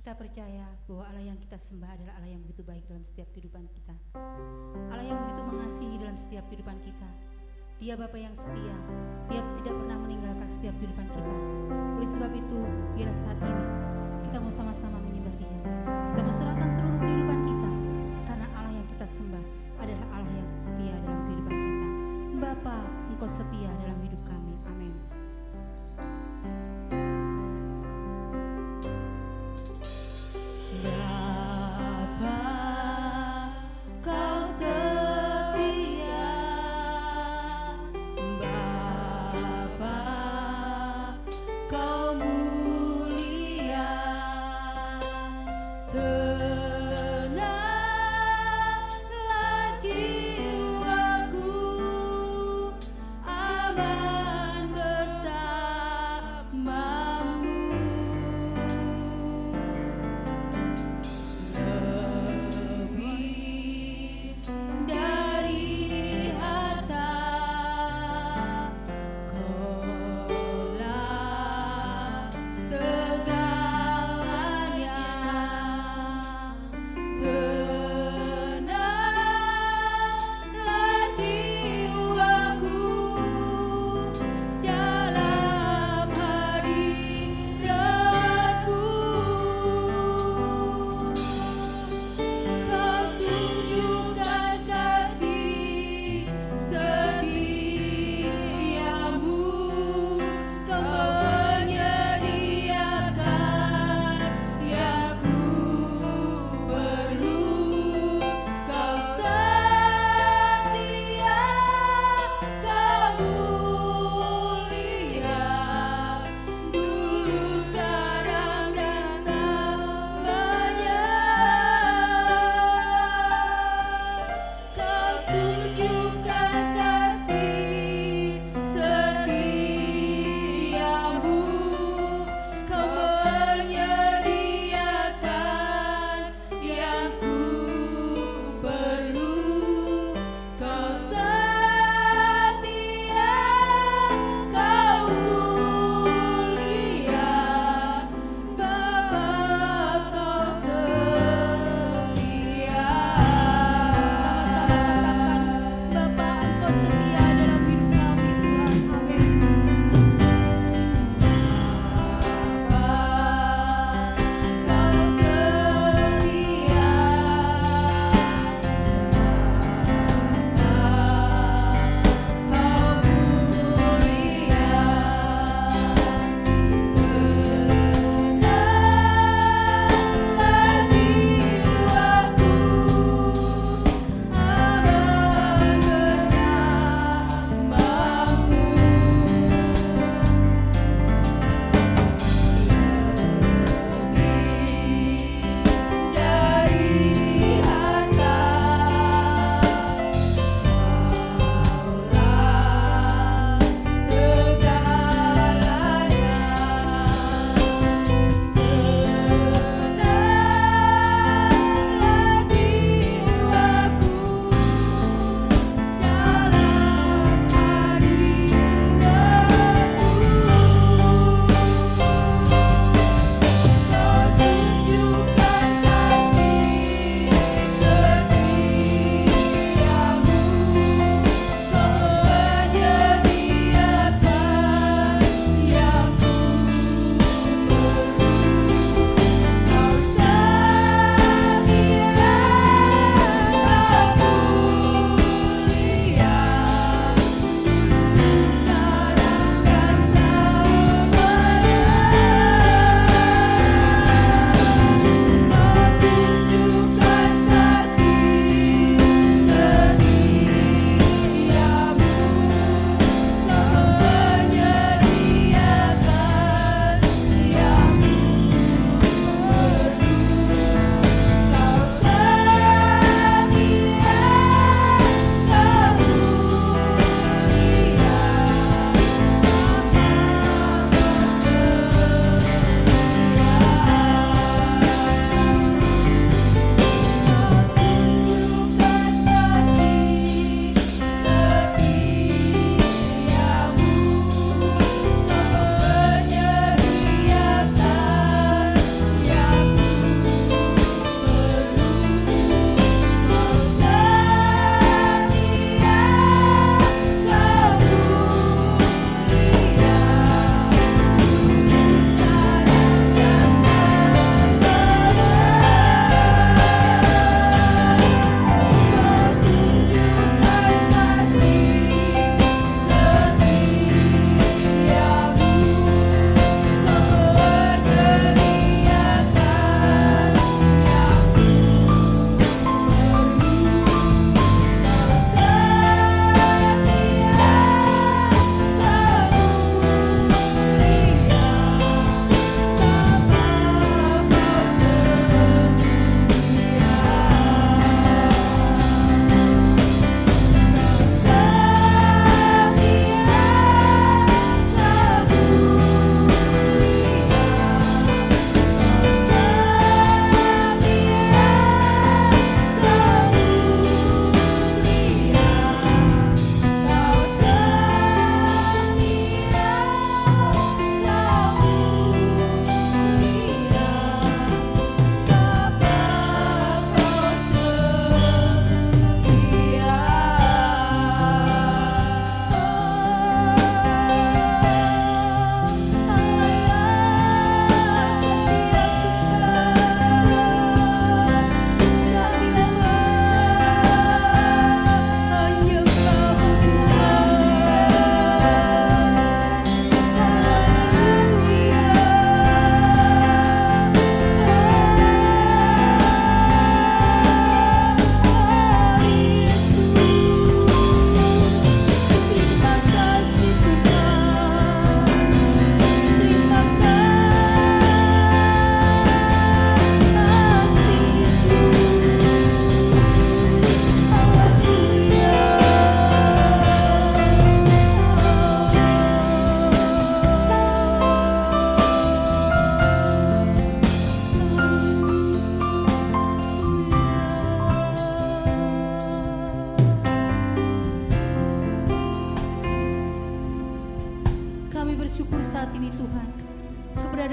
Kita percaya bahwa Allah yang kita sembah adalah Allah yang begitu baik dalam setiap kehidupan kita. Allah yang begitu mengasihi dalam setiap kehidupan kita. Dia Bapa yang setia. Dia tidak pernah meninggalkan setiap kehidupan kita. Oleh sebab itu, biarlah saat ini kita mau sama-sama menyembah Dia. Kita mau serahkan seluruh kehidupan kita, karena Allah yang kita sembah adalah Allah yang setia dalam kehidupan kita. Bapa, Engkau setia dalam hidup kami. Amin. Tenanglah jiwaku, aman.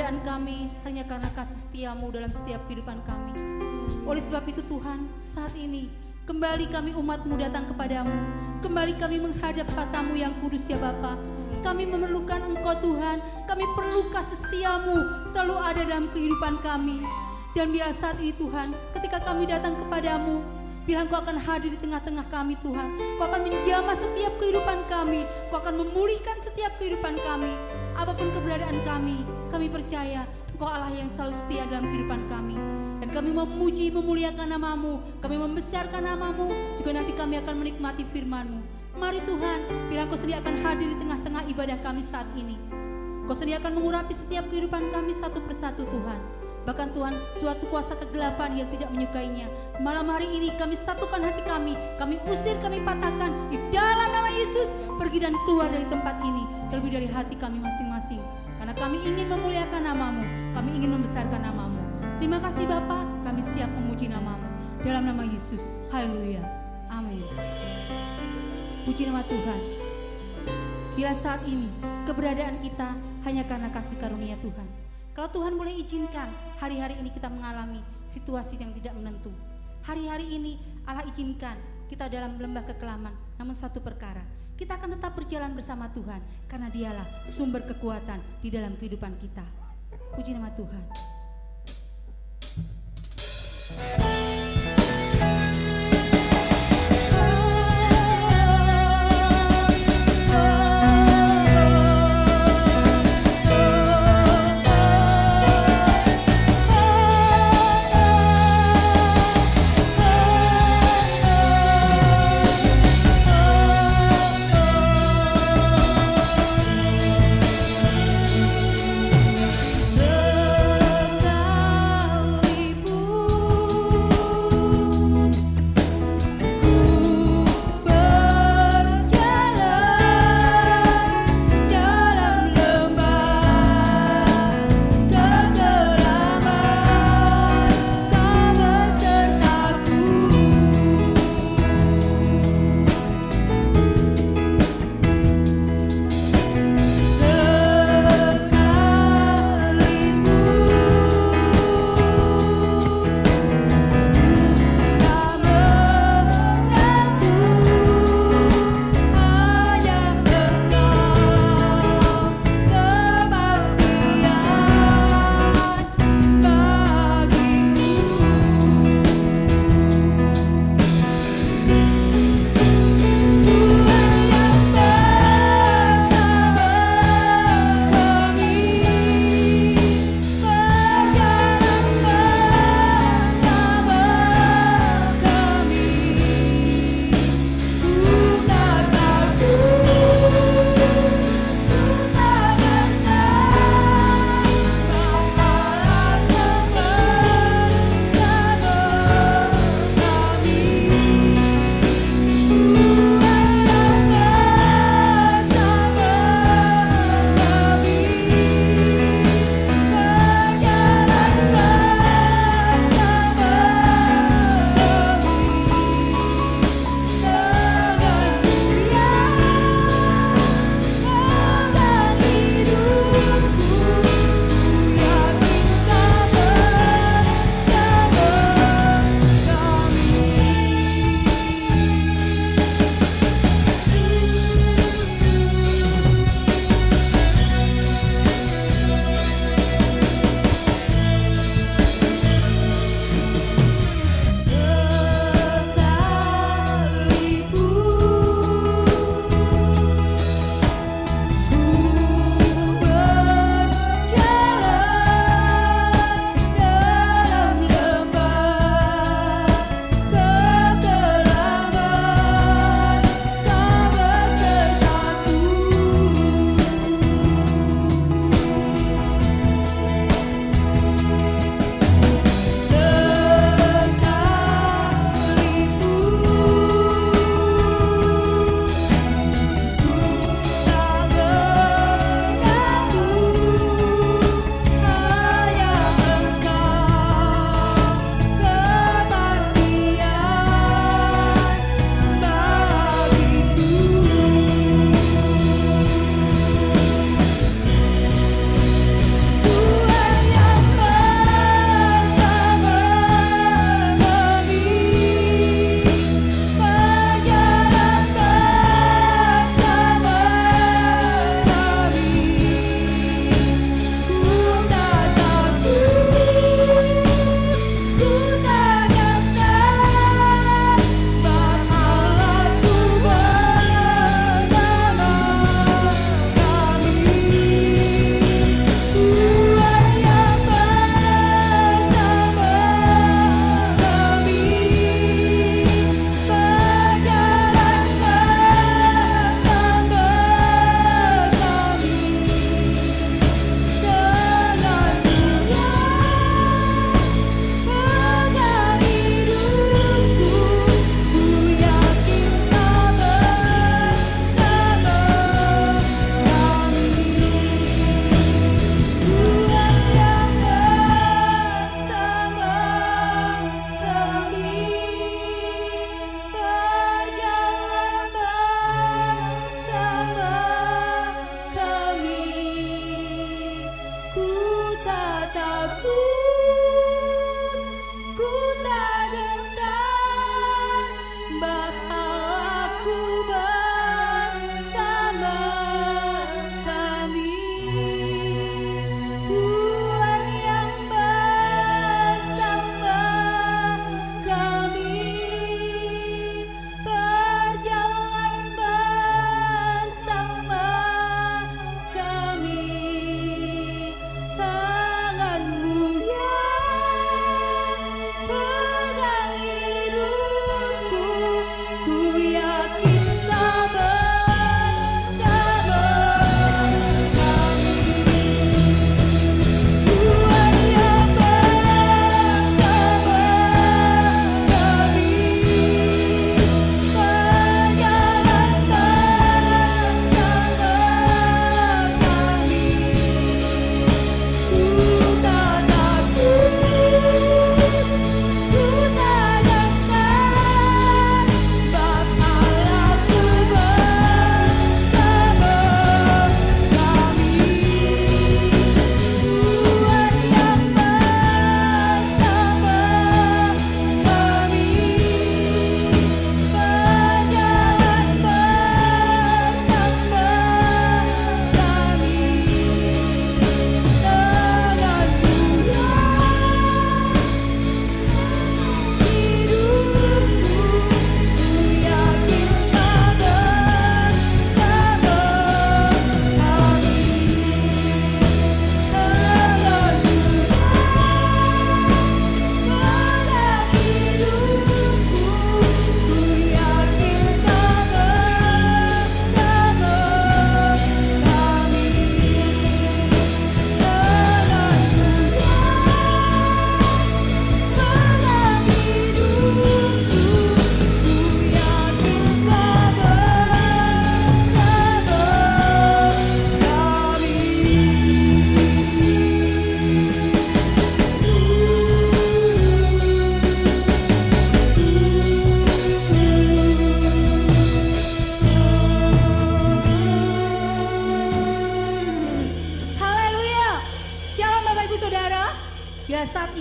keberadaan kami hanya karena kasih setiamu dalam setiap kehidupan kami. Oleh sebab itu Tuhan, saat ini kembali kami umat-Mu datang kepadamu. Kembali kami menghadap kata-Mu yang kudus ya Bapa. Kami memerlukan Engkau Tuhan. Kami perlu kasih setiamu selalu ada dalam kehidupan kami. Dan biar saat ini Tuhan, ketika kami datang kepadamu, biar Engkau akan hadir di tengah-tengah kami Tuhan. Engkau akan menjamah setiap kehidupan kami. Engkau akan memulihkan setiap kehidupan kami. Apapun keberadaan kami percaya Engkau Allah yang selalu setia dalam kehidupan kami. Dan kami memuji, memuliakan nama-Mu, kami membesarkan nama-Mu, juga nanti kami akan menikmati firman-Mu. Mari Tuhan, biar Engkau sendiri akan hadir di tengah-tengah ibadah kami saat ini. Engkau sendiri akan mengurapi setiap kehidupan kami satu persatu Tuhan. Bahkan Tuhan, suatu kuasa kegelapan yang tidak menyukainya, malam hari ini kami satukan hati kami usir, kami patahkan di dalam nama Yesus, pergi dan keluar dari tempat ini, terlebih dari hati kami masing-masing. Karena kami ingin memuliakan nama-Mu, kami ingin membesarkan nama-Mu. Terima kasih Bapa, kami siap memuji nama-Mu. Dalam nama Yesus, haleluya, amin. Puji nama Tuhan. Bila saat ini keberadaan kita hanya karena kasih karunia Tuhan. Kalau Tuhan boleh izinkan hari-hari ini kita mengalami situasi yang tidak menentu. Hari-hari ini Allah izinkan kita dalam lembah kekelaman. Namun satu perkara, kita akan tetap berjalan bersama Tuhan. Karena dialah sumber kekuatan di dalam kehidupan kita. Puji nama Tuhan.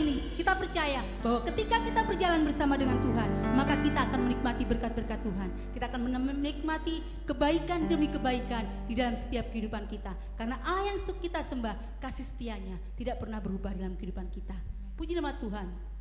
ini kita percaya bahwa ketika kita berjalan bersama dengan Tuhan, maka kita akan menikmati berkat-berkat Tuhan. Kita akan menikmati kebaikan demi kebaikan di dalam setiap kehidupan kita. Karena Allah yang kita sembah, kasih setianya tidak pernah berubah dalam kehidupan kita. Puji nama Tuhan.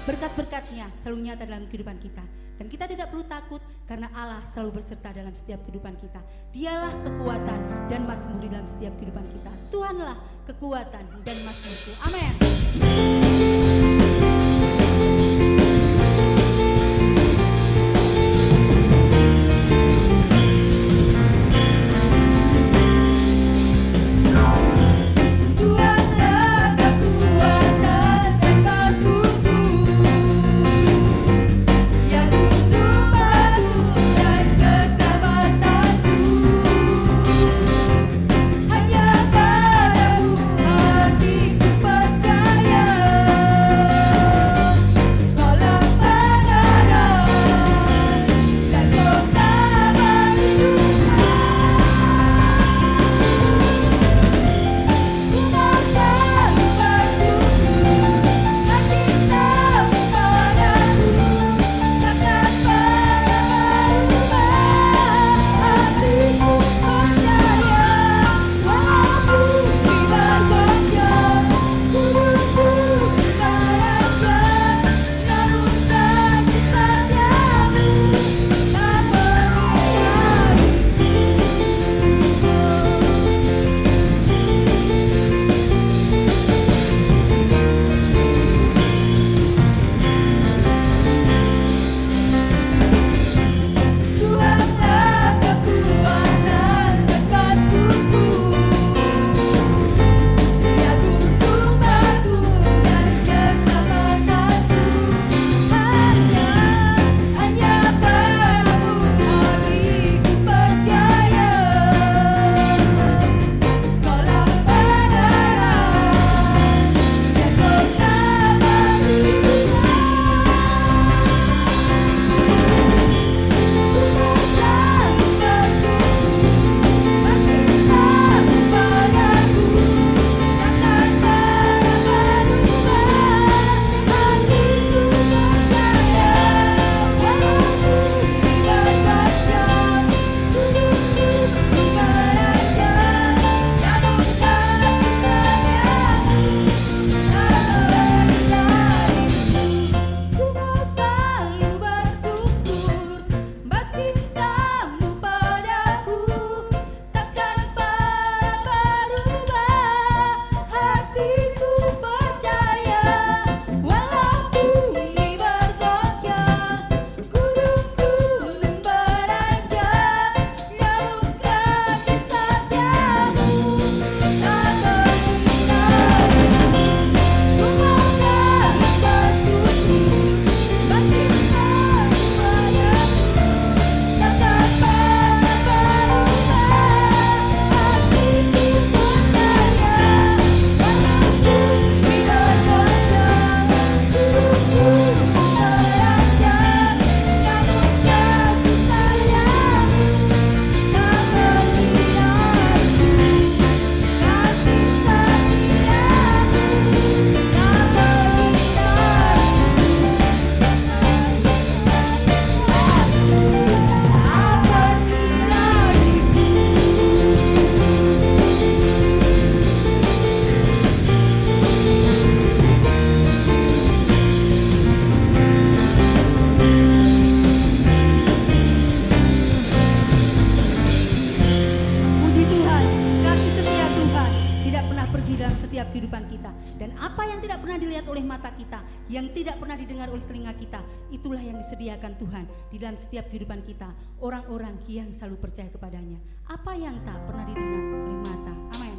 berkat-berkatnya selalu nyata dalam kehidupan kita. Dan kita tidak perlu takut karena Allah selalu berserta dalam setiap kehidupan kita. Dialah kekuatan dan mazmur di dalam setiap kehidupan kita. Tuhanlah kekuatan dan mazmurku. Amin. didengar oleh telinga kita, itulah yang disediakan Tuhan di dalam setiap kehidupan kita. Orang-orang yang selalu percaya kepadanya. Apa yang tak pernah didengar oleh mata. Amin.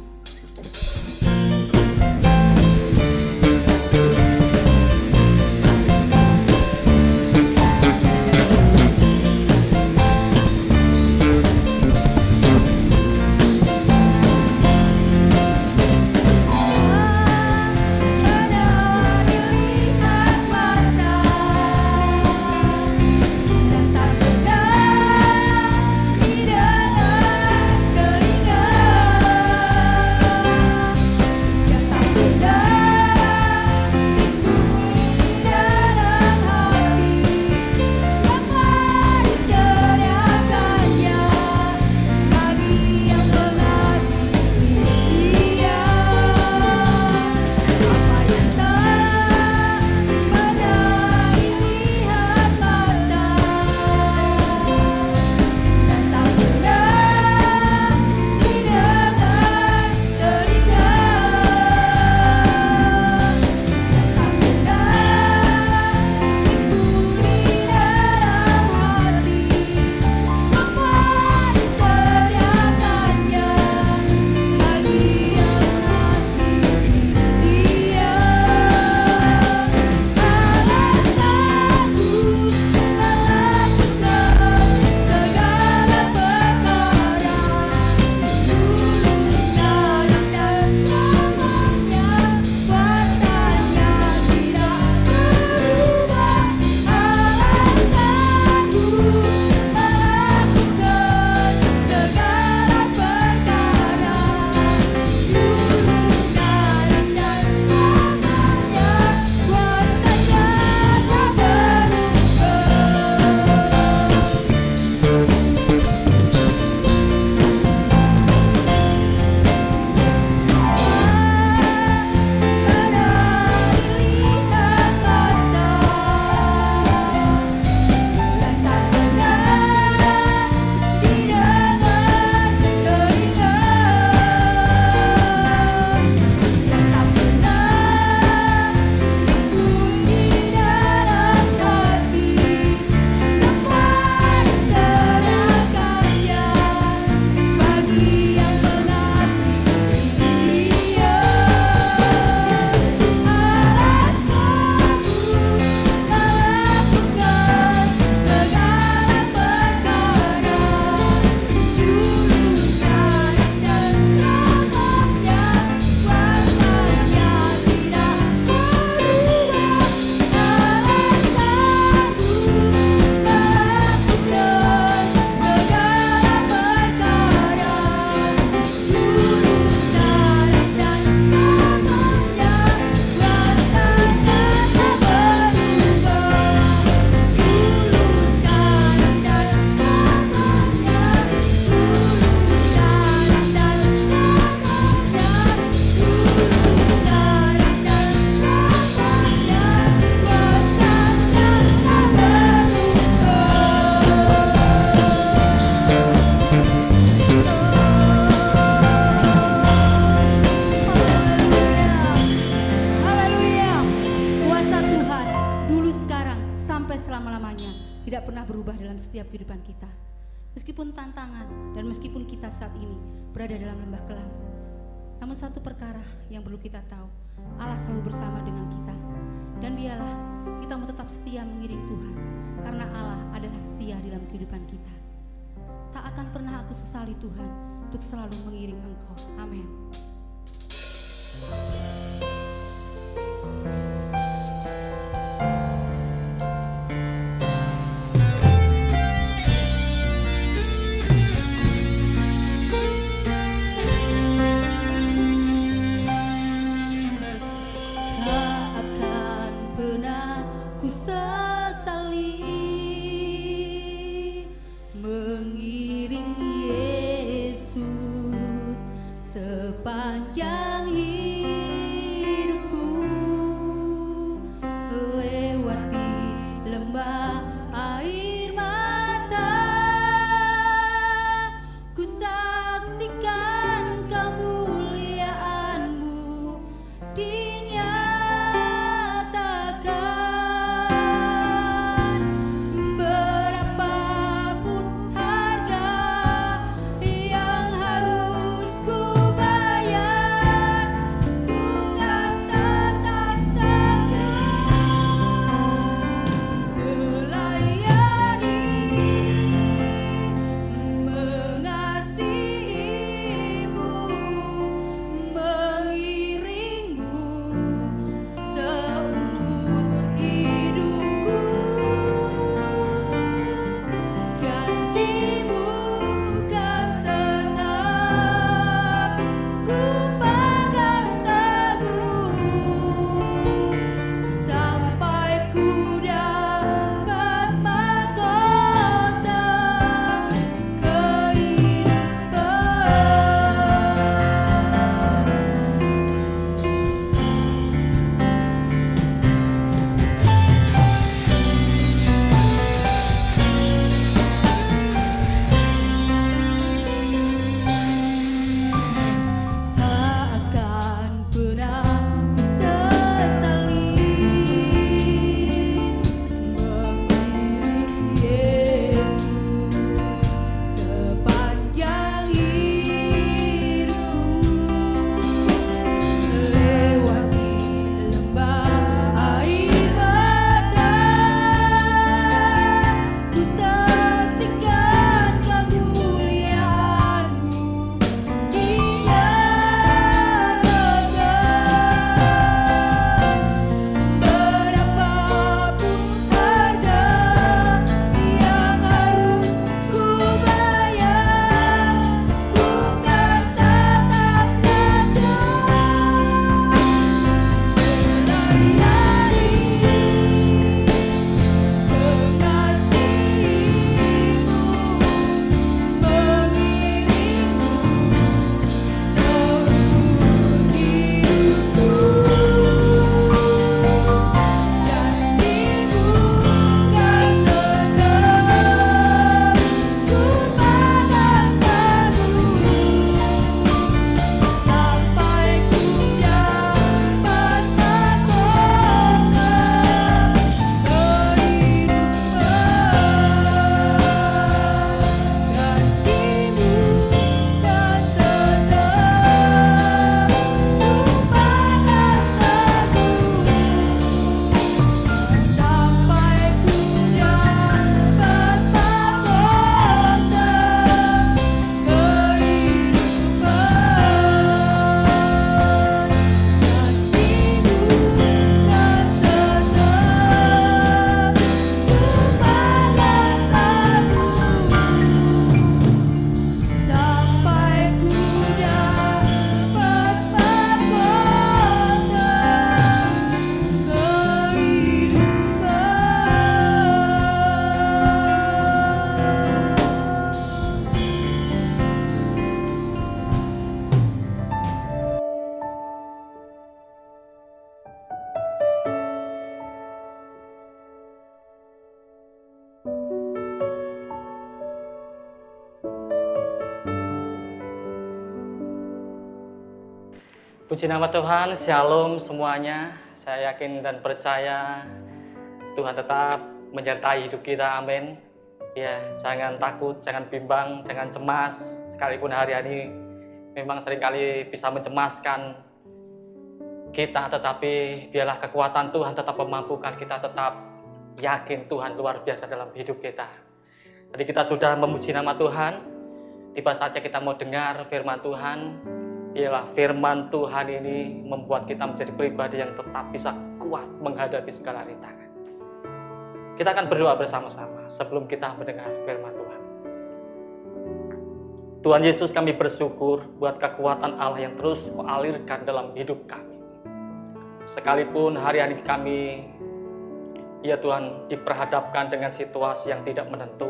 setiap kehidupan kita. Meskipun tantangan dan meskipun kita saat ini berada dalam lembah kelam, namun satu perkara yang perlu kita tahu, Allah selalu bersama dengan kita. Dan biarlah kita mau tetap setia mengiring Tuhan, karena Allah adalah setia dalam kehidupan kita. Tak akan pernah aku sesali Tuhan untuk selalu mengiring Engkau. Amin. Sepanjang hidup Puji nama Tuhan, shalom semuanya. Saya yakin dan percaya Tuhan tetap menyertai hidup kita, amin. Ya, jangan takut, jangan bimbang, jangan cemas. Sekalipun hari-hari memang seringkali bisa mencemaskan kita, tetapi biarlah kekuatan Tuhan tetap memampukan kita, tetap yakin Tuhan luar biasa dalam hidup kita. Tadi kita sudah memuji nama Tuhan, tiba saatnya kita mau dengar firman Tuhan. Ialah firman Tuhan ini membuat kita menjadi pribadi yang tetap bisa kuat menghadapi segala rintangan. Kita akan berdoa bersama-sama sebelum kita mendengar firman Tuhan. Tuhan Yesus, kami bersyukur buat kekuatan Allah yang terus Kau alirkan dalam hidup kami. Sekalipun hari-hari kami, ya Tuhan, diperhadapkan dengan situasi yang tidak menentu,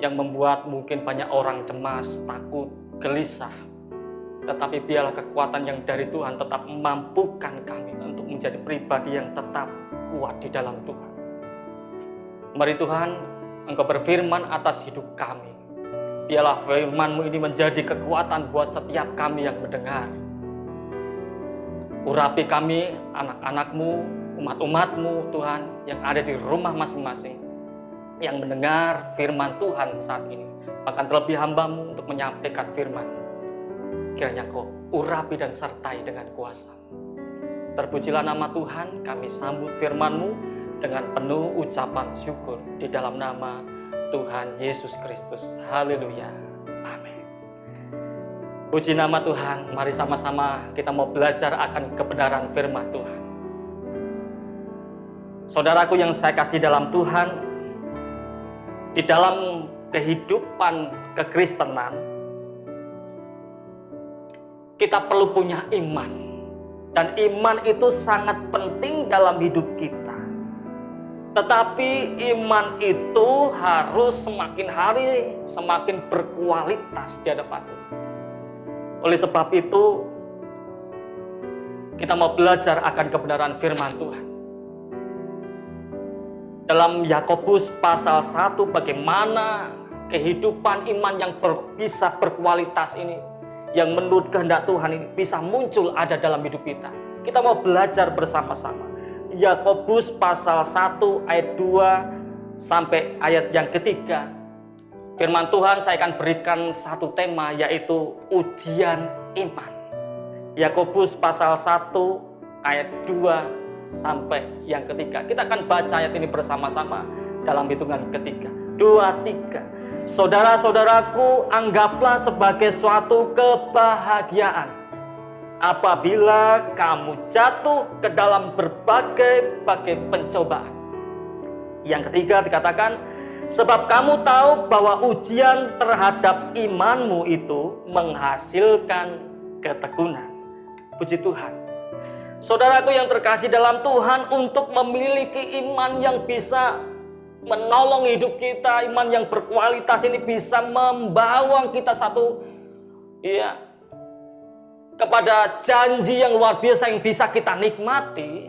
yang membuat mungkin banyak orang cemas, takut, gelisah. Tetapi biarlah kekuatan yang dari Tuhan tetap memampukan kami untuk menjadi pribadi yang tetap kuat di dalam Tuhan. Mari Tuhan, Engkau berfirman atas hidup kami. Biarlah firman-Mu ini menjadi kekuatan buat setiap kami yang mendengar. Urapi kami, anak-anak-Mu, umat-umat-Mu Tuhan, yang ada di rumah masing-masing, yang mendengar firman Tuhan saat ini. Bahkan terlebih hamba-Mu untuk menyampaikan firman. Kiranya Kau urapi dan sertai dengan kuasa. Terpujilah nama Tuhan, kami sambut firman-Mu dengan penuh ucapan syukur di dalam nama Tuhan Yesus Kristus. Haleluya. Amin. Puji nama Tuhan, mari sama-sama kita mau belajar akan kebenaran firman Tuhan. Saudaraku yang saya kasih dalam Tuhan, di dalam kehidupan kekristenan, kita perlu punya iman. Dan iman itu sangat penting dalam hidup kita. Tetapi iman itu harus semakin hari semakin berkualitas di hadapan Tuhan. Oleh sebab itu, kita mau belajar akan kebenaran firman Tuhan. Dalam Yakobus pasal 1, bagaimana kehidupan iman yang bisa berkualitas ini, yang menurut kehendak Tuhan ini bisa muncul ada dalam hidup kita. Kita mau belajar bersama-sama. Yakobus pasal 1 ayat 2 sampai ayat yang ketiga. Firman Tuhan saya akan berikan satu tema, yaitu ujian iman. Yakobus pasal 1 ayat 2 sampai yang ketiga. Kita akan baca ayat ini bersama-sama dalam hitungan ketiga. 2, 3. Saudara-saudaraku, anggaplah sebagai suatu kebahagiaan apabila kamu jatuh ke dalam berbagai pencobaan. Yang ketiga dikatakan, sebab kamu tahu bahwa ujian terhadap imanmu itu menghasilkan ketekunan. Puji Tuhan. Saudaraku yang terkasih dalam Tuhan, untuk memiliki iman yang bisa menolong hidup kita, iman yang berkualitas ini bisa membawa kita kepada janji yang luar biasa yang bisa kita nikmati.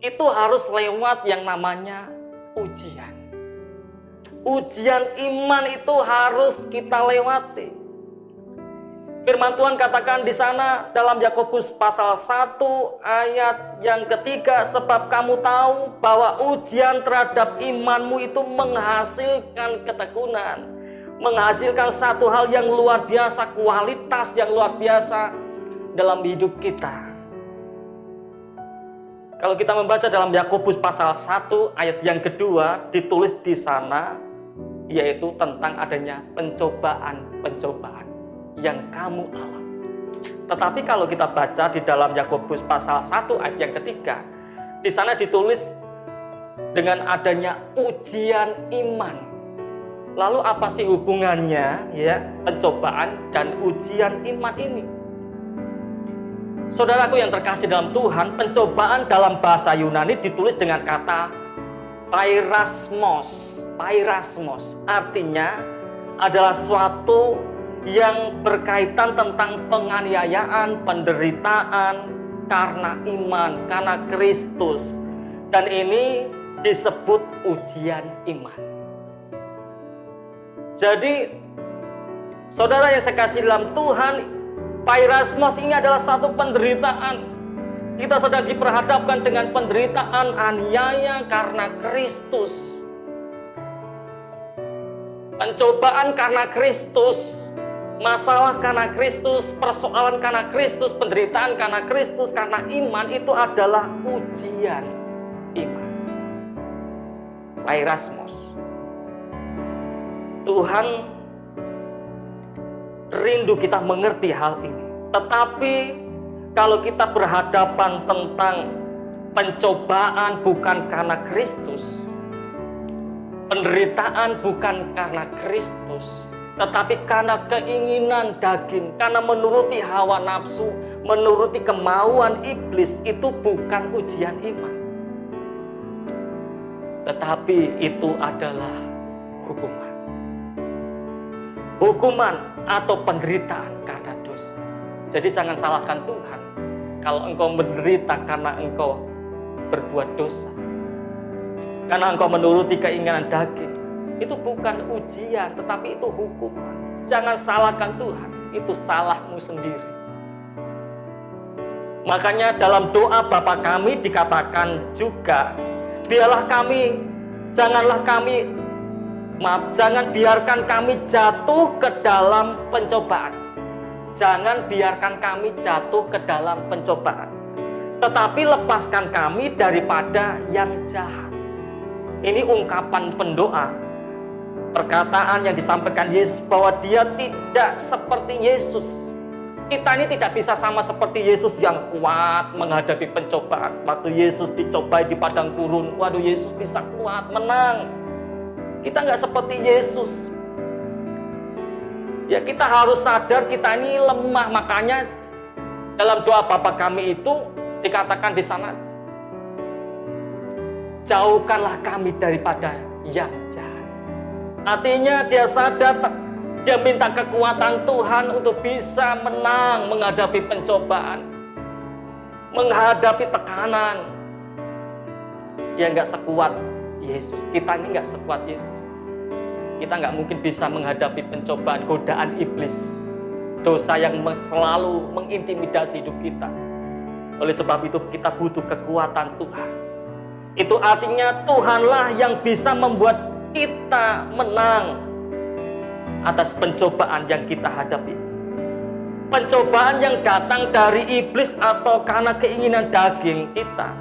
Itu harus lewat yang namanya ujian. Ujian iman itu harus kita lewati. Firman Tuhan katakan di sana dalam Yakobus pasal 1 ayat yang ketiga, sebab kamu tahu bahwa ujian terhadap imanmu itu menghasilkan ketekunan, menghasilkan satu hal yang luar biasa, kualitas yang luar biasa dalam hidup kita. Kalau kita membaca dalam Yakobus pasal 1 ayat yang kedua, ditulis di sana yaitu tentang adanya pencobaan-pencobaan yang kamu alami. Tetapi kalau kita baca di dalam Yakobus pasal 1 ayat yang ketiga, di sana ditulis dengan adanya ujian iman. Lalu apa sih hubungannya ya pencobaan dan ujian iman ini? Saudaraku yang terkasih dalam Tuhan, pencobaan dalam bahasa Yunani ditulis dengan kata pairasmos. Pairasmos artinya adalah suatu yang berkaitan tentang penganiayaan, penderitaan karena iman, karena Kristus. Dan ini disebut ujian iman. Jadi, saudara yang saya kasih dalam Tuhan, Pairasmos ini adalah satu penderitaan. Kita sedang diperhadapkan dengan penderitaan aniaya karena Kristus. Pencobaan karena Kristus, masalah karena Kristus, persoalan karena Kristus, penderitaan karena Kristus, karena iman itu adalah ujian iman. Pairasmos. Tuhan rindu kita mengerti hal ini. Tetapi kalau kita berhadapan tentang pencobaan bukan karena Kristus, penderitaan bukan karena Kristus, tetapi karena keinginan daging, karena menuruti hawa nafsu, menuruti kemauan iblis, itu bukan ujian iman. Tetapi itu adalah hukuman. Hukuman atau penderitaan karena dosa. Jadi jangan salahkan Tuhan kalau engkau menderita karena engkau berbuat dosa, karena engkau menuruti keinginan daging. Itu bukan ujian, tetapi itu hukuman. Jangan salahkan Tuhan, itu salahmu sendiri. Makanya dalam doa Bapa kami dikatakan juga, jangan biarkan kami jatuh ke dalam pencobaan. Jangan biarkan kami jatuh ke dalam pencobaan, tetapi lepaskan kami daripada yang jahat. Ini ungkapan pendoa, perkataan yang disampaikan Yesus bahwa dia tidak seperti Yesus. Kita ini tidak bisa sama seperti Yesus yang kuat menghadapi pencobaan. Waktu Yesus dicobai di padang gurun, waduh Yesus bisa kuat, menang. Kita nggak seperti Yesus. Ya kita harus sadar kita ini lemah. Makanya dalam doa Bapa kami itu dikatakan di sana, jauhkanlah kami daripada yang jahat. Artinya dia sadar, dia minta kekuatan Tuhan untuk bisa menang menghadapi pencobaan, menghadapi tekanan. Dia nggak sekuat Yesus. Kita ini nggak sekuat Yesus. Kita nggak mungkin bisa menghadapi pencobaan, godaan iblis, dosa yang selalu mengintimidasi hidup kita. Oleh sebab itu kita butuh kekuatan Tuhan. Itu artinya Tuhanlah yang bisa membuat kita menang atas pencobaan yang kita hadapi. Pencobaan yang datang dari iblis atau karena keinginan daging kita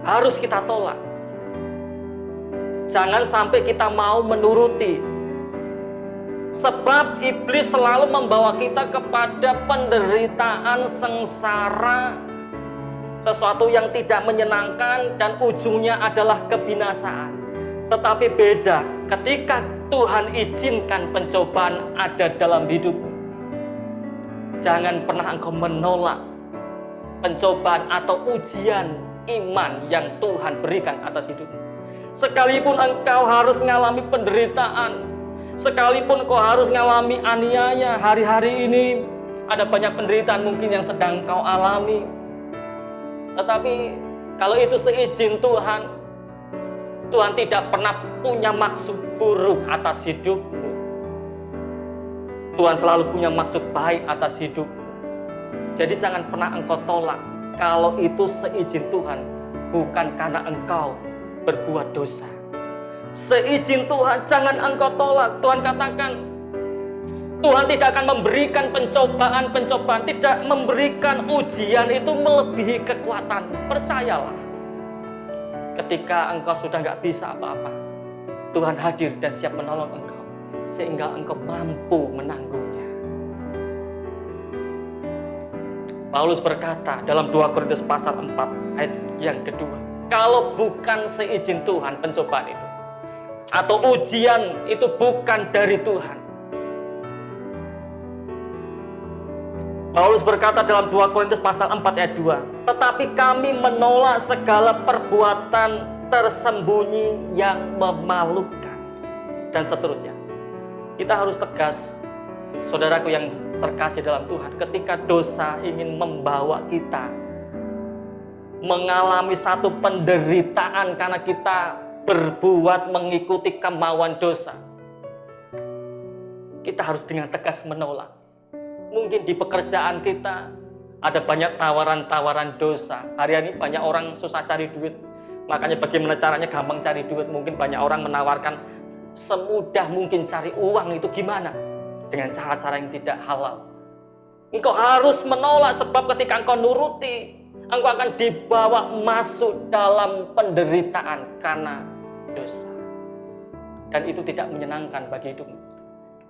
harus kita tolak. Jangan sampai kita mau menuruti. Sebab iblis selalu membawa kita kepada penderitaan, sengsara, sesuatu yang tidak menyenangkan dan ujungnya adalah kebinasaan. Tetapi beda ketika Tuhan izinkan pencobaan ada dalam hidupmu. Jangan pernah engkau menolak pencobaan atau ujian iman yang Tuhan berikan atas hidupmu. Sekalipun engkau harus mengalami penderitaan, sekalipun engkau harus mengalami aniaya, hari-hari ini ada banyak penderitaan mungkin yang sedang kau alami. Tetapi kalau itu seizin Tuhan, Tuhan tidak pernah punya maksud buruk atas hidupmu. Tuhan selalu punya maksud baik atas hidupmu. Jadi jangan pernah engkau tolak kalau itu seizin Tuhan, bukan karena engkau berbuat dosa. Seizin Tuhan, jangan engkau tolak. Tuhan katakan, Tuhan tidak akan memberikan pencobaan-pencobaan, tidak memberikan ujian itu melebihi kekuatan. Percayalah, ketika engkau sudah nggak bisa apa-apa, Tuhan hadir dan siap menolong engkau, sehingga engkau mampu menanggungnya. Paulus berkata dalam 2 Korintus pasal 4 ayat yang kedua, kalau bukan seizin Tuhan pencobaan itu, atau ujian itu bukan dari Tuhan. Paulus berkata dalam 2 Korintus pasal 4 ayat 2, tetapi kami menolak segala perbuatan tersembunyi yang memalukan, dan seterusnya. Kita harus tegas, saudaraku yang terkasih dalam Tuhan, ketika dosa ingin membawa kita mengalami satu penderitaan karena kita berbuat mengikuti kemauan dosa. kita harus dengan tegas menolak. Mungkin di pekerjaan kita ada banyak tawaran-tawaran dosa. Hari ini banyak orang susah cari duit. Makanya bagaimana caranya gampang cari duit. Mungkin banyak orang menawarkan semudah mungkin cari uang itu gimana? Dengan cara-cara yang tidak halal. Engkau harus menolak, sebab ketika engkau nuruti, engkau akan dibawa masuk dalam penderitaan karena dosa. Dan itu tidak menyenangkan bagi hidupmu.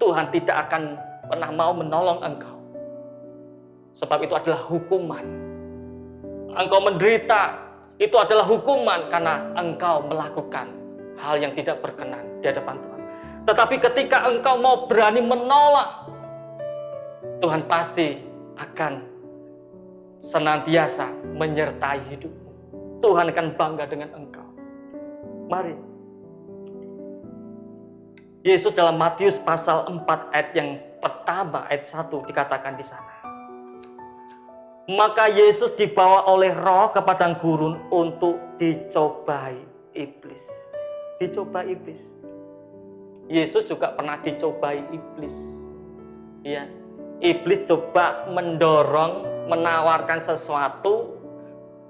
Tuhan tidak akan pernah mau menolong engkau. Sebab itu adalah hukuman. Engkau menderita, itu adalah hukuman karena engkau melakukan hal yang tidak berkenan di hadapan Tuhan. Tetapi ketika engkau mau berani menolak, Tuhan pasti akan senantiasa menyertai hidupmu. Tuhan akan bangga dengan engkau. Mari. Yesus dalam Matius pasal 4 ayat yang pertama, ayat 1 dikatakan di sana. Maka Yesus dibawa oleh Roh ke padang gurun untuk dicobai iblis. Dicobai iblis. Yesus juga pernah dicobai iblis. Ya, iblis coba mendorong, menawarkan sesuatu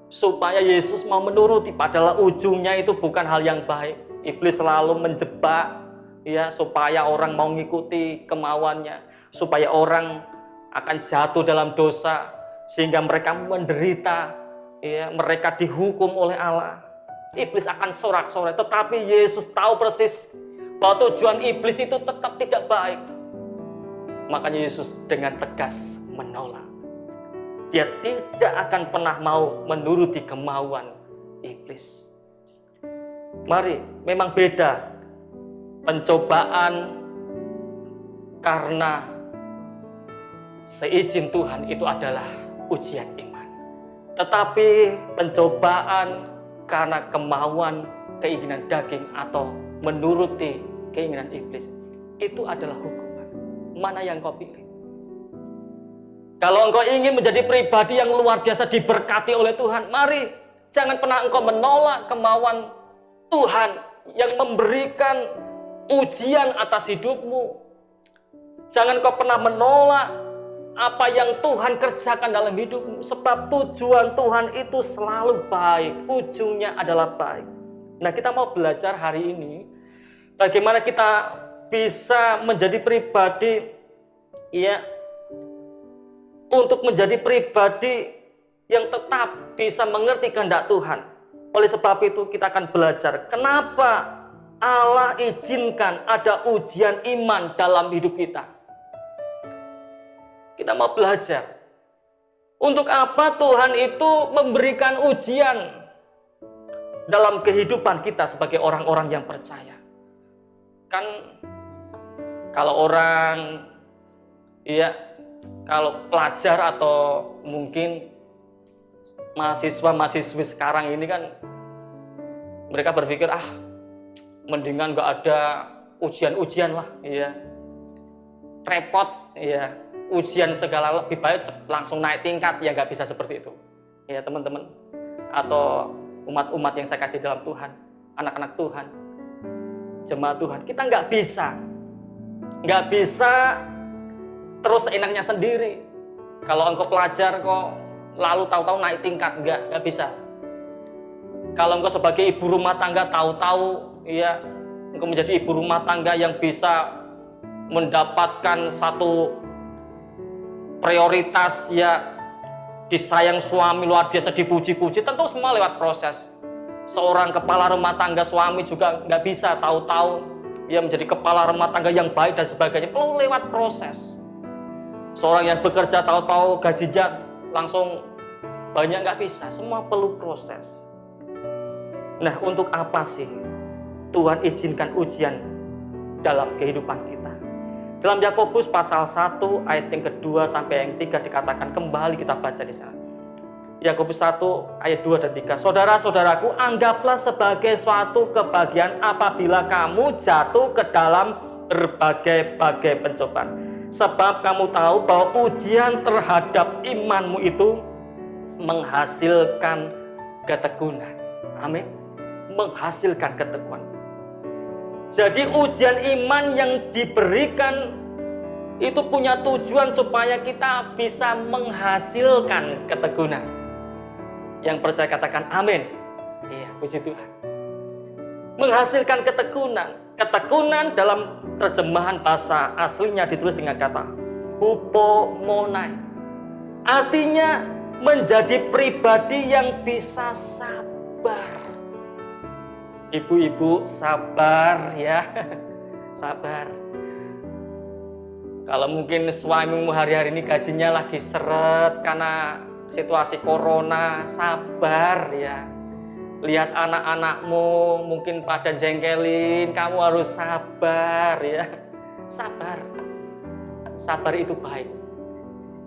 supaya Yesus mau menuruti. Padahal ujungnya itu bukan hal yang baik. Iblis selalu menjebak, ya, supaya orang mau mengikuti kemauannya, supaya orang akan jatuh dalam dosa, sehingga mereka menderita, ya, mereka dihukum oleh Allah. Iblis akan sorak-sorai, tetapi Yesus tahu persis bahwa tujuan iblis itu tetap tidak baik. Makanya Yesus dengan tegas menolak. Dia tidak akan pernah mau menuruti kemauan iblis. Mari, memang beda pencobaan karena seizin Tuhan itu adalah ujian iman. Tetapi pencobaan karena kemauan, keinginan daging atau menuruti keinginan iblis, itu adalah hukuman. Mana yang kau pilih? Kalau engkau ingin menjadi pribadi yang luar biasa diberkati oleh Tuhan, mari jangan pernah engkau menolak kemauan Tuhan yang memberikan ujian atas hidupmu. Jangan kau pernah menolak apa yang Tuhan kerjakan dalam hidupmu, sebab tujuan Tuhan itu selalu baik, ujungnya adalah baik. Nah, kita mau belajar hari ini bagaimana kita bisa menjadi pribadi, ya, untuk menjadi pribadi yang tetap bisa mengerti kehendak Tuhan. Oleh sebab itu kita akan belajar kenapa Allah izinkan ada ujian iman dalam hidup kita. Kita mau belajar untuk apa Tuhan itu memberikan ujian dalam kehidupan kita sebagai orang-orang yang percaya. Kan kalau orang, ya, kalau pelajar atau mungkin mahasiswa-mahasiswi sekarang ini kan mereka berpikir, mendingan nggak ada ujian-ujian lah, ya, repot, ya, ujian segala, lebih baik langsung naik tingkat. Ya, nggak bisa seperti itu, ya teman-teman, atau umat-umat yang saya kasih dalam Tuhan, anak-anak Tuhan, jemaat Tuhan. Kita nggak bisa terus seenaknya sendiri. Kalau engkau pelajar kok lalu tahu-tahu naik tingkat, nggak bisa. Kalau engkau sebagai ibu rumah tangga tahu-tahu, ya, engkau menjadi ibu rumah tangga yang bisa mendapatkan satu prioritas, ya, disayang suami luar biasa, dipuji-puji, tentu semua lewat proses. Seorang kepala rumah tangga suami juga nggak bisa tahu-tahu, ya, menjadi kepala rumah tangga yang baik dan sebagainya, perlu lewat proses. Seorang yang bekerja tahu-tahu gajinya langsung banyak, nggak bisa, semua perlu proses. Nah, untuk apa sih Tuhan izinkan ujian dalam kehidupan kita? Dalam Yakobus pasal 1 ayat yang kedua sampai yang 3 dikatakan, kembali kita baca di sana. Yakobus 1 ayat 2 dan 3. Saudara-saudaraku, anggaplah sebagai suatu kebahagiaan apabila kamu jatuh ke dalam berbagai-bagai pencobaan. Sebab kamu tahu bahwa ujian terhadap imanmu itu menghasilkan ketekunan. Amin. Menghasilkan ketekunan. Jadi ujian iman yang diberikan itu punya tujuan supaya kita bisa menghasilkan ketekunan. Yang percaya katakan amin. Iya, puji Tuhan. Menghasilkan ketekunan. Ketekunan dalam terjemahan bahasa aslinya ditulis dengan kata hupomonai. Artinya menjadi pribadi yang bisa sabar. Ibu-ibu sabar ya. Sabar. Kalau mungkin suamimu hari-hari ini gajinya lagi seret karena situasi corona, sabar ya. Lihat anak-anakmu mungkin pada jengkelin, kamu harus sabar ya. Sabar. Sabar itu baik.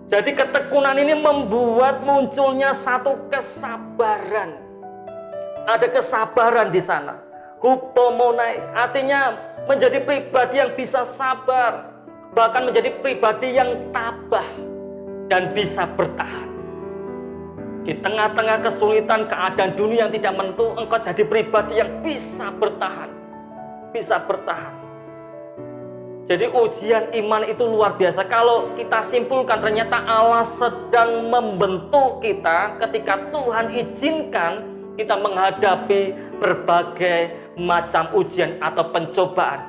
Jadi ketekunan ini membuat munculnya satu kesabaran. Ada kesabaran di sana. Hupomonai artinya menjadi pribadi yang bisa sabar. Bahkan menjadi pribadi yang tabah dan bisa bertahan. Di tengah-tengah kesulitan keadaan dunia yang tidak menentu, engkau jadi pribadi yang bisa bertahan. Bisa bertahan. Jadi ujian iman itu luar biasa. Kalau kita simpulkan ternyata Allah sedang membentuk kita ketika Tuhan izinkan kita menghadapi berbagai macam ujian atau pencobaan.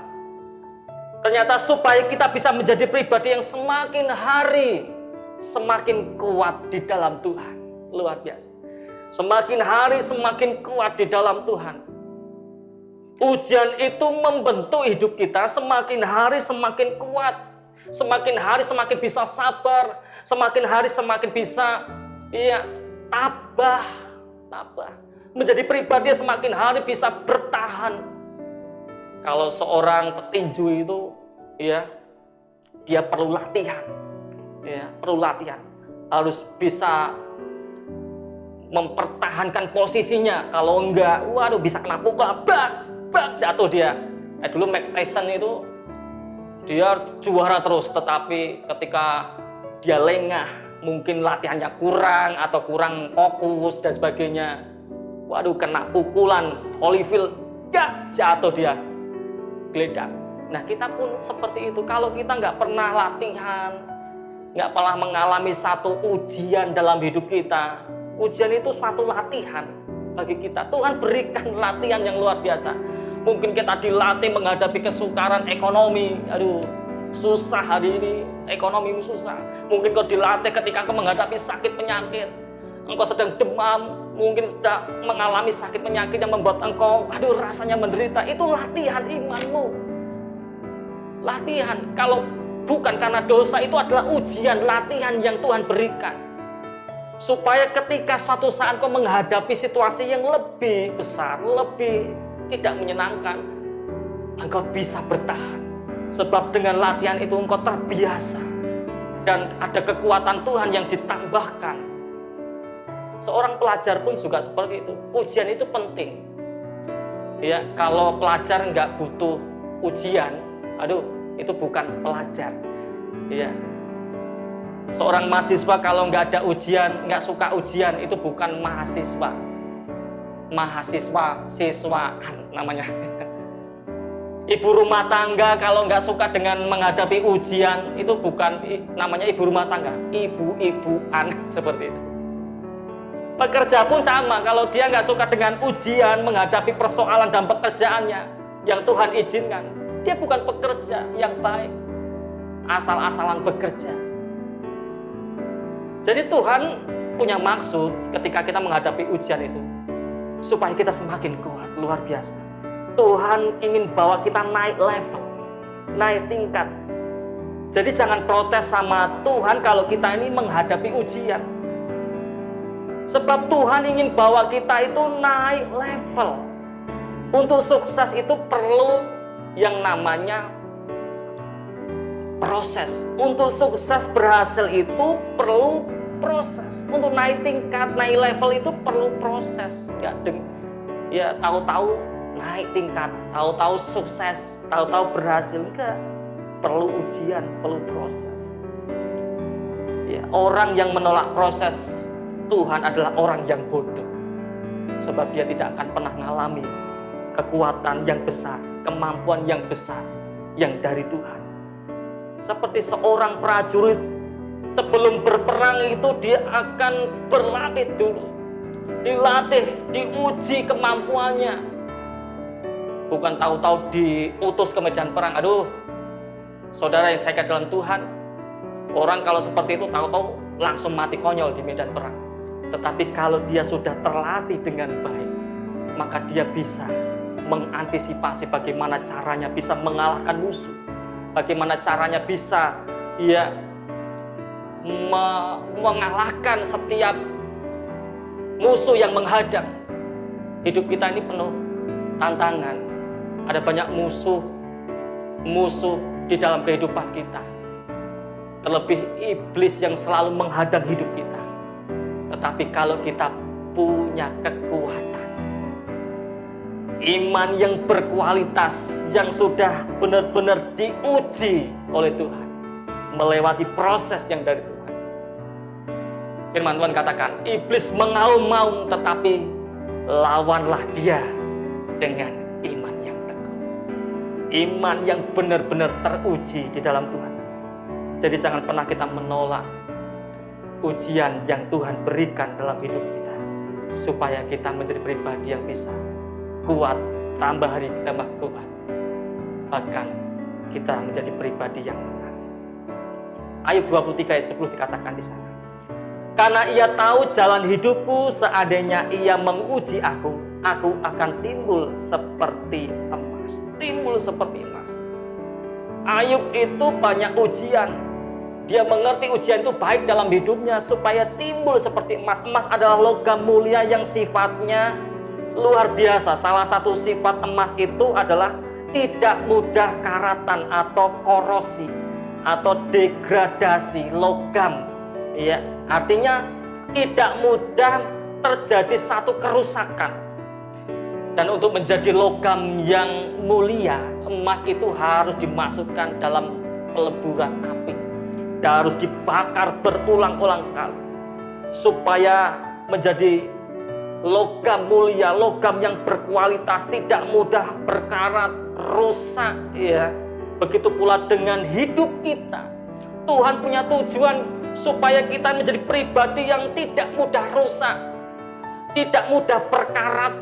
Ternyata supaya kita bisa menjadi pribadi yang semakin hari semakin kuat di dalam Tuhan. Luar biasa. Semakin hari semakin kuat di dalam Tuhan. Ujian itu membentuk hidup kita semakin hari semakin kuat. Semakin hari semakin bisa sabar. Semakin hari semakin bisa tabah. Menjadi pribadi yang semakin hari bisa bertahan. Kalau seorang petinju itu dia perlu latihan. Perlu latihan. Harus bisa mempertahankan posisinya. Kalau enggak, waduh bisa kena pukul, bak jatuh dia. Dulu Mike Tyson itu dia juara terus, tetapi ketika dia lengah, mungkin latihannya kurang atau kurang fokus dan sebagainya. Waduh kena pukulan Holyfield, jatuh dia. Geledak. Nah kita pun seperti itu. Kalau kita nggak pernah latihan, nggak pernah mengalami satu ujian dalam hidup kita, ujian itu suatu latihan bagi kita. Tuhan berikan latihan yang luar biasa. Mungkin kita dilatih menghadapi kesukaran ekonomi. Aduh, susah hari ini, ekonomimu susah. Mungkin kau dilatih ketika kau menghadapi sakit penyakit. Engkau sedang demam, mungkin sudah mengalami sakit penyakit yang membuat engkau rasanya menderita. Itu latihan imanmu. Latihan, kalau bukan karena dosa, itu adalah ujian, latihan yang Tuhan berikan. Supaya ketika suatu saat kau menghadapi situasi yang lebih besar, lebih tidak menyenangkan, engkau bisa bertahan. Sebab dengan latihan itu engkau terbiasa. Dan ada kekuatan Tuhan yang ditambahkan. Seorang pelajar pun juga seperti itu. Ujian itu penting. Ya, kalau pelajar nggak butuh ujian, itu bukan pelajar. Ya. Seorang mahasiswa kalau nggak ada ujian, nggak suka ujian, itu bukan mahasiswa. Mahasiswa, siswaan namanya. Ibu rumah tangga kalau nggak suka dengan menghadapi ujian, itu bukan namanya ibu rumah tangga, ibu-ibuan seperti itu. Pekerja pun sama, kalau dia nggak suka dengan ujian menghadapi persoalan dan pekerjaannya yang Tuhan izinkan, dia bukan pekerja yang baik, asal-asalan bekerja. Jadi Tuhan punya maksud ketika kita menghadapi ujian itu, supaya kita semakin kuat, luar biasa. Tuhan ingin bawa kita naik level, naik tingkat. Jadi jangan protes sama Tuhan kalau kita ini menghadapi ujian. Sebab Tuhan ingin bawa kita itu naik level. Untuk sukses itu perlu yang namanya proses. Untuk sukses berhasil itu perlu proses. Untuk naik tingkat, naik level itu perlu proses. Tahu-tahu naik tingkat, tahu-tahu sukses, tahu-tahu berhasil. Enggak. Perlu ujian, perlu proses. Orang yang menolak proses Tuhan adalah orang yang bodoh. Sebab dia tidak akan pernah mengalami kekuatan yang besar, kemampuan yang besar yang dari Tuhan. Seperti seorang prajurit sebelum berperang itu dia akan berlatih dulu. Dilatih, diuji kemampuannya. Bukan tahu-tahu diutus ke medan perang. Aduh, saudara yang saya dalam Tuhan, orang kalau seperti itu tahu-tahu langsung mati konyol di medan perang. Tetapi kalau dia sudah terlatih dengan baik, maka dia bisa mengantisipasi bagaimana caranya bisa mengalahkan musuh. Bagaimana caranya bisa mengalahkan setiap musuh yang menghadang. Hidup kita ini penuh tantangan. Ada banyak musuh di dalam kehidupan kita. Terlebih iblis yang selalu menghadang hidup kita. Tetapi kalau kita punya kekuatan, iman yang berkualitas, yang sudah benar-benar diuji oleh Tuhan, melewati proses yang dari Tuhan. Firman Tuhan katakan, iblis mengaum-ngaum, tetapi lawanlah dia dengan iman yang teguh. Iman yang benar-benar teruji di dalam Tuhan. Jadi jangan pernah kita menolak ujian yang Tuhan berikan dalam hidup kita, supaya kita menjadi pribadi yang bisa kuat, tambah hari tambah kuat. Bahkan kita menjadi pribadi yang menang. Ayub 23 ayat 10 dikatakan di sana. Karena ia tahu jalan hidupku, seandainya ia menguji aku akan timbul seperti emas. Timbul seperti emas. Ayub itu banyak ujian. Dia mengerti ujian itu baik dalam hidupnya supaya timbul seperti emas. Emas adalah logam mulia yang sifatnya luar biasa. Salah satu sifat emas itu adalah tidak mudah karatan atau korosi atau degradasi logam. Ya, artinya tidak mudah terjadi satu kerusakan. Dan untuk menjadi logam yang mulia, emas itu harus dimasukkan dalam peleburan api. Harus dibakar berulang-ulang kali supaya menjadi logam mulia, logam yang berkualitas, tidak mudah berkarat, rusak, ya. Begitu pula dengan hidup kita. Tuhan punya tujuan supaya kita menjadi pribadi yang tidak mudah rusak, tidak mudah berkarat.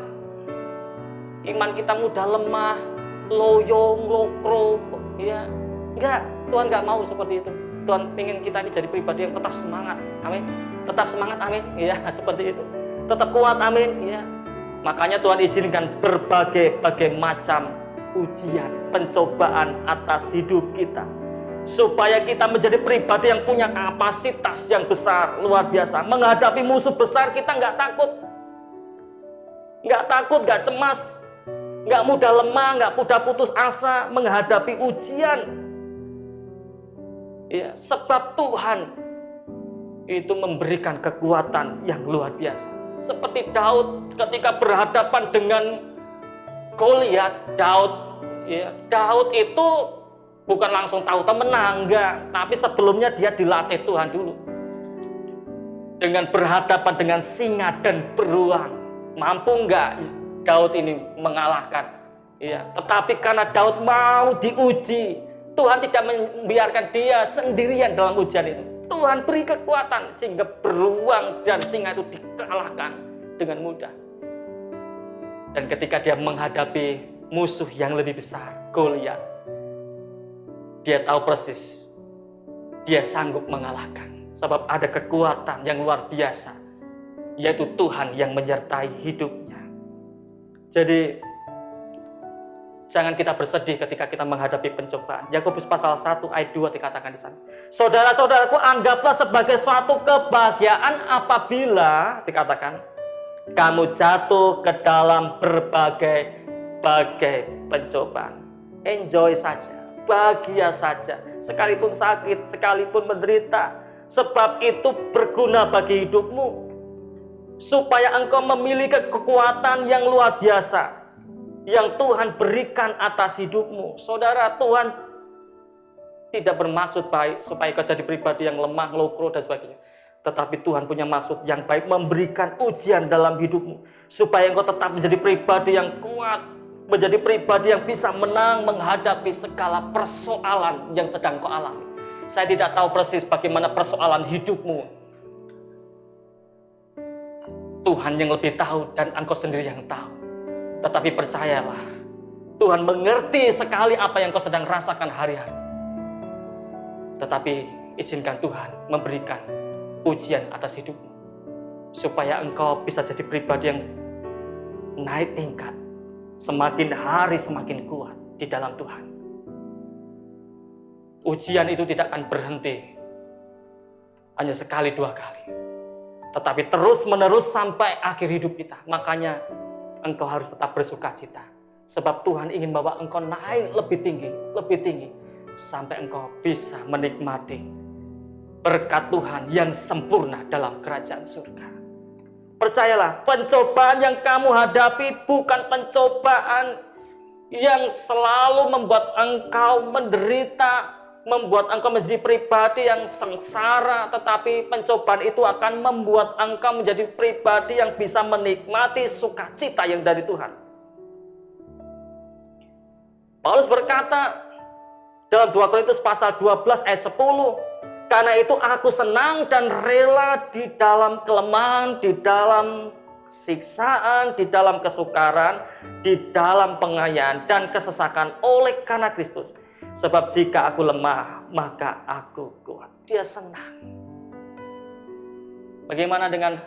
Iman kita mudah lemah, loyong, lokro, ya. Enggak, Tuhan enggak mau seperti itu. Tuhan ingin kita ini jadi pribadi yang tetap semangat, amin. Tetap semangat, amin. Ya, seperti itu. Tetap kuat, amin. Ya. Makanya Tuhan izinkan berbagai macam ujian, pencobaan atas hidup kita, supaya kita menjadi pribadi yang punya kapasitas yang besar, luar biasa. Menghadapi musuh besar kita nggak takut, nggak cemas, nggak mudah lemah, nggak mudah putus asa menghadapi ujian. Ya, sebab Tuhan itu memberikan kekuatan yang luar biasa. Seperti Daud ketika berhadapan dengan Goliat, Daud itu bukan langsung tahu-tahu menang, enggak, tapi sebelumnya dia dilatih Tuhan dulu. Dengan berhadapan dengan singa dan beruang, mampu enggak Daud ini mengalahkan? Ya, tetapi karena Daud mau diuji, Tuhan tidak membiarkan dia sendirian dalam ujian itu. Tuhan beri kekuatan sehingga beruang dan singa itu dikalahkan dengan mudah. Dan ketika dia menghadapi musuh yang lebih besar, Goliat, dia tahu persis dia sanggup mengalahkan. Sebab ada kekuatan yang luar biasa, yaitu Tuhan yang menyertai hidupnya. Jadi jangan kita bersedih ketika kita menghadapi pencobaan. Yakobus pasal 1 ayat 2 dikatakan di sana. Saudara-saudaraku, anggaplah sebagai suatu kebahagiaan apabila dikatakan kamu jatuh ke dalam berbagai pencobaan. Enjoy saja, bahagia saja, sekalipun sakit, sekalipun menderita, sebab itu berguna bagi hidupmu, supaya engkau memiliki kekuatan yang luar biasa yang Tuhan berikan atas hidupmu. Saudara, Tuhan tidak bermaksud baik supaya kau jadi pribadi yang lemah, lokro dan sebagainya. Tetapi Tuhan punya maksud yang baik, memberikan ujian dalam hidupmu supaya engkau tetap menjadi pribadi yang kuat, menjadi pribadi yang bisa menang menghadapi segala persoalan yang sedang kau alami. Saya tidak tahu persis bagaimana persoalan hidupmu. Tuhan yang lebih tahu dan engkau sendiri yang tahu. Tetapi percayalah, Tuhan mengerti sekali apa yang kau sedang rasakan hari-hari. Tetapi izinkan Tuhan memberikan ujian atas hidupmu, supaya engkau bisa jadi pribadi yang naik tingkat, semakin hari semakin kuat di dalam Tuhan. Ujian itu tidak akan berhenti hanya sekali dua kali, tetapi terus menerus sampai akhir hidup kita. Makanya engkau harus tetap bersuka cita, sebab Tuhan ingin bawa engkau naik lebih tinggi, sampai engkau bisa menikmati berkat Tuhan yang sempurna dalam kerajaan surga. Percayalah, pencobaan yang kamu hadapi bukan pencobaan yang selalu membuat engkau menderita, membuat engkau menjadi pribadi yang sengsara, tetapi pencobaan itu akan membuat engkau menjadi pribadi yang bisa menikmati sukacita yang dari Tuhan. Paulus berkata dalam 2 Korintus pasal 12 ayat 10, karena itu aku senang dan rela di dalam kelemahan, di dalam siksaan, di dalam kesukaran, di dalam pengayaan dan kesesakan oleh karena Kristus. Sebab jika aku lemah, maka aku kuat. Dia senang. Bagaimana dengan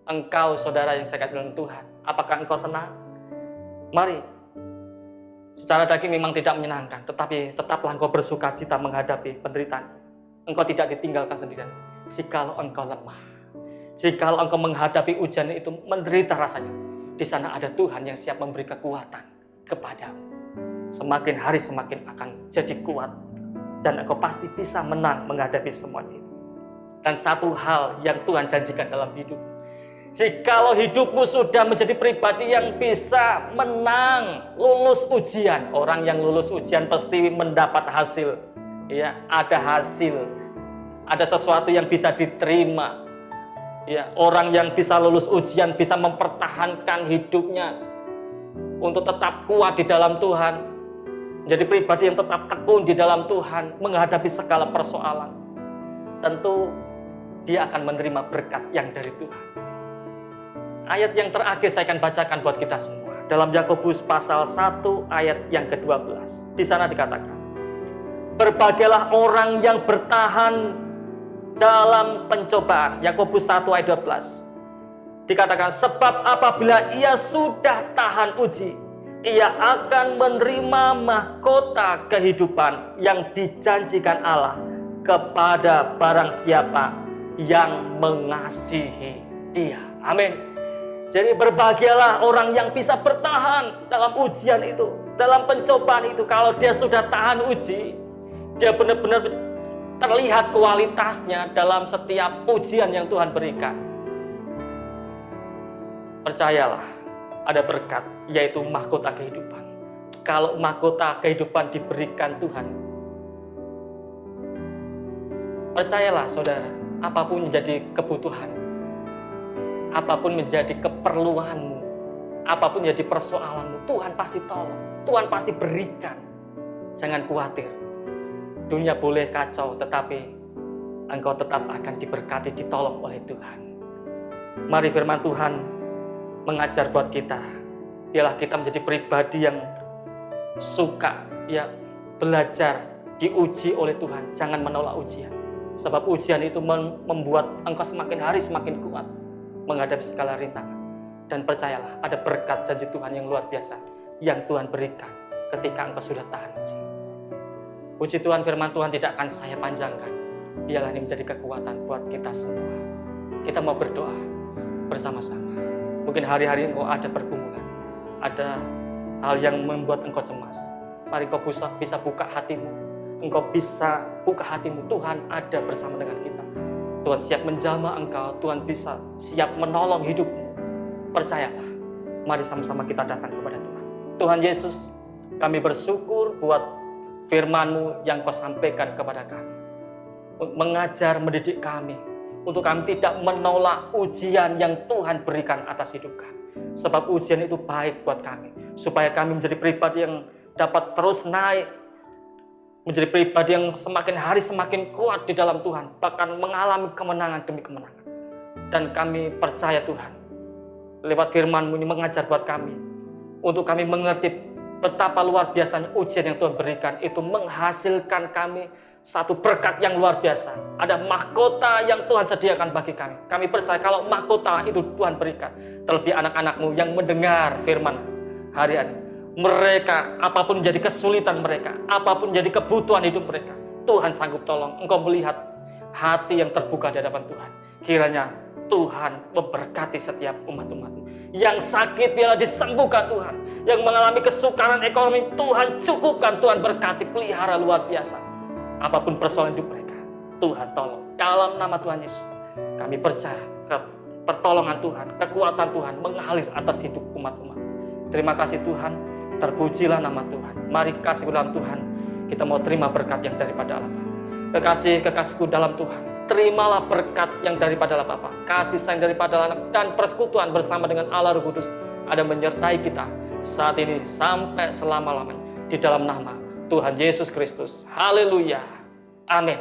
engkau, saudara yang saya kasih dalam Tuhan? Apakah engkau senang? Mari. Secara daging memang tidak menyenangkan, tetapi tetaplah engkau bersuka cita menghadapi penderitaan. Engkau tidak ditinggalkan sendirian. Jikalau engkau lemah, jikalau engkau menghadapi ujian itu menderita rasanya, di sana ada Tuhan yang siap memberi kekuatan kepadamu. Semakin hari semakin akan jadi kuat, dan engkau pasti bisa menang menghadapi semua itu. Dan satu hal yang Tuhan janjikan dalam hidup, jikalau hidupmu sudah menjadi pribadi yang bisa menang, lulus ujian. Orang yang lulus ujian pasti mendapat hasil. Ya, ada hasil, ada sesuatu yang bisa diterima. Ya, orang yang bisa lulus ujian bisa mempertahankan hidupnya untuk tetap kuat di dalam Tuhan, menjadi pribadi yang tetap tekun di dalam Tuhan menghadapi segala persoalan. Tentu dia akan menerima berkat yang dari Tuhan. Ayat yang terakhir saya akan bacakan buat kita semua. Dalam Yakobus pasal 1 ayat yang ke-12. Di sana dikatakan, berbahagialah orang yang bertahan dalam pencobaan. Yakobus 1 ayat 12. Dikatakan, sebab apabila ia sudah tahan uji, ia akan menerima mahkota kehidupan yang dijanjikan Allah kepada barang siapa yang mengasihi Dia. Amin. Jadi berbahagialah orang yang bisa bertahan dalam ujian itu, dalam pencobaan itu. Kalau dia sudah tahan uji, dia benar-benar terlihat kualitasnya dalam setiap ujian yang Tuhan berikan. Percayalah, ada berkat, yaitu mahkota kehidupan. Kalau mahkota kehidupan diberikan Tuhan, percayalah saudara, apapun menjadi kebutuhan, apapun menjadi keperluanmu, apapun menjadi persoalanmu, Tuhan pasti tolong, Tuhan pasti berikan. Jangan khawatir. Dunia boleh kacau, tetapi engkau tetap akan diberkati, ditolong oleh Tuhan. Mari firman Tuhan mengajar buat kita. Biarlah kita menjadi pribadi yang suka ya belajar, diuji oleh Tuhan. Jangan menolak ujian. Sebab ujian itu membuat engkau semakin hari semakin kuat menghadapi segala rintangan. Dan percayalah, ada berkat janji Tuhan yang luar biasa yang Tuhan berikan ketika engkau sudah tahan uji. Puji Tuhan, firman Tuhan tidak akan saya panjangkan. Biarlah ini menjadi kekuatan buat kita semua. Kita mau berdoa bersama-sama. Mungkin hari-hari engkau ada pergumulan, ada hal yang membuat engkau cemas. Mari engkau bisa buka hatimu. Engkau bisa buka hatimu. Tuhan ada bersama dengan kita. Tuhan siap menjamah engkau. Tuhan bisa siap menolong hidupmu. Percayalah. Mari sama-sama kita datang kepada Tuhan. Tuhan Yesus, kami bersyukur buat firman-Mu yang Kau sampaikan kepada kami. Untuk mengajar, mendidik kami. Untuk kami tidak menolak ujian yang Tuhan berikan atas hidup kami. Sebab ujian itu baik buat kami. Supaya kami menjadi pribadi yang dapat terus naik menjadi pribadi yang semakin hari semakin kuat di dalam Tuhan, bahkan mengalami kemenangan demi kemenangan. Dan kami percaya Tuhan, lewat firman-Mu ini mengajar buat kami, untuk kami mengerti betapa luar biasanya ujian yang Tuhan berikan itu menghasilkan kami satu berkat yang luar biasa. Ada mahkota yang Tuhan sediakan bagi kami. Kami percaya kalau mahkota itu Tuhan berikan, terlebih anak-anak-Mu yang mendengar firman hari ini. Mereka, apapun jadi kesulitan mereka, apapun jadi kebutuhan hidup mereka, Tuhan sanggup tolong. Engkau melihat hati yang terbuka di hadapan Tuhan. Kiranya Tuhan memberkati setiap umat-umat-Mu. Yang sakit biarlah disembuhkan Tuhan. Yang mengalami kesukaran ekonomi, Tuhan cukupkan, Tuhan berkati, pelihara luar biasa. Apapun persoalan hidup mereka, Tuhan tolong. Dalam nama Tuhan Yesus, kami percaya pertolongan Tuhan, kekuatan Tuhan mengalir atas hidup umat-umat. Terima kasih Tuhan, terpujilah nama Tuhan. Mari kekasihku dalam Tuhan, kita mau terima berkat yang daripada Allah. Kekasihku dalam Tuhan, terimalah berkat yang daripada Allah Bapa, kasih sayang daripada Anak, dan persekutuan bersama dengan Allah Roh Kudus ada menyertai kita saat ini sampai selama-lamanya. Di dalam nama Tuhan Yesus Kristus. Haleluya. Amin.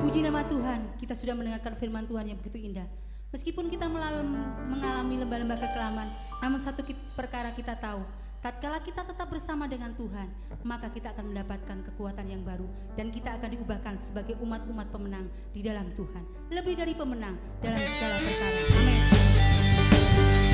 Puji nama Tuhan, kita sudah mendengarkan firman Tuhan yang begitu indah. Meskipun kita mengalami lembah-lembah kekelaman, namun satu perkara kita tahu, tatkala kita tetap bersama dengan Tuhan, maka kita akan mendapatkan kekuatan yang baru dan kita akan diubahkan sebagai umat-umat pemenang di dalam Tuhan. Lebih dari pemenang dalam segala perkara. Amin.